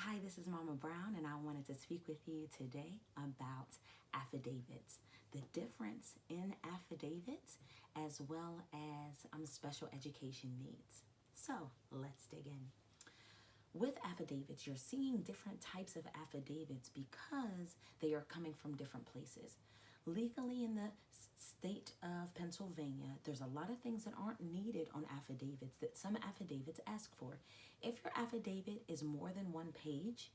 Hi, this is Mama Brown, and I wanted to speak with you today about affidavits, the difference in affidavits, as well as special education needs. So let's dig in. With affidavits, you're seeing different types of affidavits because they are coming from different places. Legally, in the state of Pennsylvania, there's a lot of things that aren't needed on affidavits that some affidavits ask for. If your affidavit is more than one page,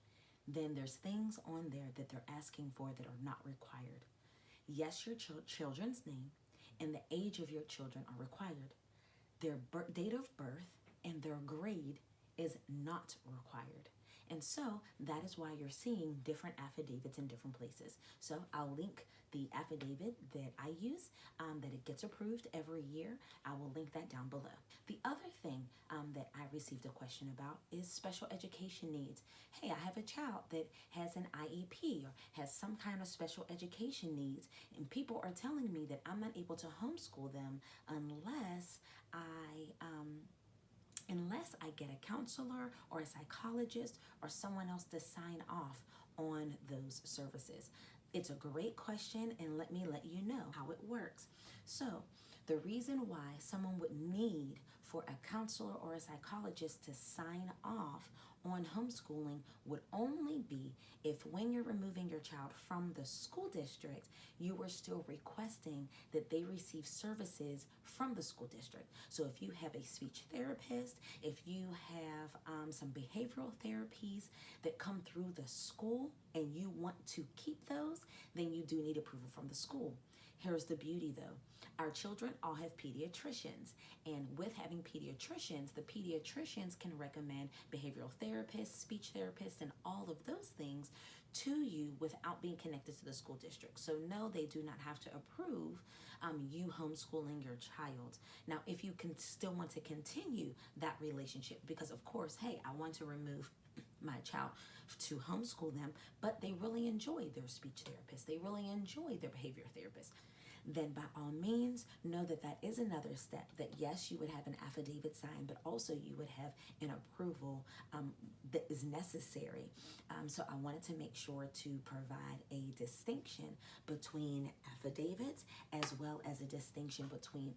then there's things on there that they're asking for that are not required. Yes, your children's name and the age of your children are required. Their date of birth and their grade is not required. And so that is why you're seeing different affidavits in different places. So I'll link the affidavit that I use, that it gets approved every year. I will link that down below. The other thing that I received a question about is special education needs. Hey, I have a child that has an IEP or has some kind of special education needs, and people are telling me that I'm not able to homeschool them unless I get a counselor or a psychologist or someone else to sign off on those services. It's a great question, and let me let you know how it works. So the reason why someone would need for a counselor or a psychologist to sign off on homeschooling would only be if, when you're removing your child from the school district, you were still requesting that they receive services from the school district. So if you have a speech therapist, if you have some behavioral therapies that come through the school and you want to keep those, then you do need approval from the school. Here's the beauty though. Our children all have pediatricians, and with having pediatricians, the pediatricians can recommend behavioral therapists, speech therapists, and all of those things to you without being connected to the school district. So no, they do not have to approve you homeschooling your child. Now, if you can still want to continue that relationship, because of course, hey, I want to remove my child to homeschool them, but they really enjoy their speech therapist, they really enjoy their behavior therapist, then by all means, know that that is another step, that yes, you would have an affidavit signed, but also you would have an approval that is necessary. So I wanted to make sure to provide a distinction between affidavits as well as a distinction between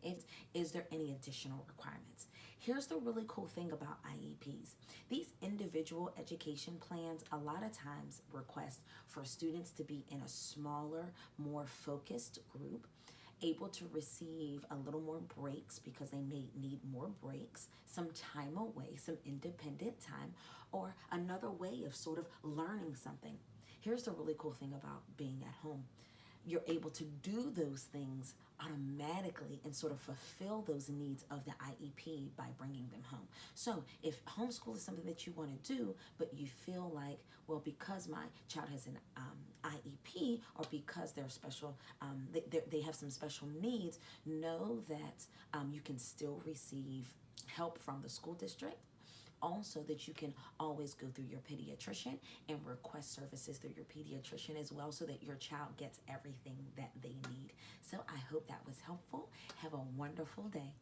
is there any additional requirements. Here's the really cool thing about IEPs. These individual education plans a lot of times request for students to be in a smaller, more focused group, able to receive a little more breaks because they may need more breaks, some time away, some independent time, or another way of sort of learning something. Here's the really cool thing about being at home. You're able to do those things automatically and sort of fulfill those needs of the IEP by bringing them home. So if homeschool is something that you want to do, but you feel like, well, because my child has an IEP, or because they're special, they have some special needs, know that you can still receive help from the school district. Also, that you can always go through your pediatrician and request services through your pediatrician as well, so that your child gets everything that they need. So I hope that was helpful. Have a wonderful day.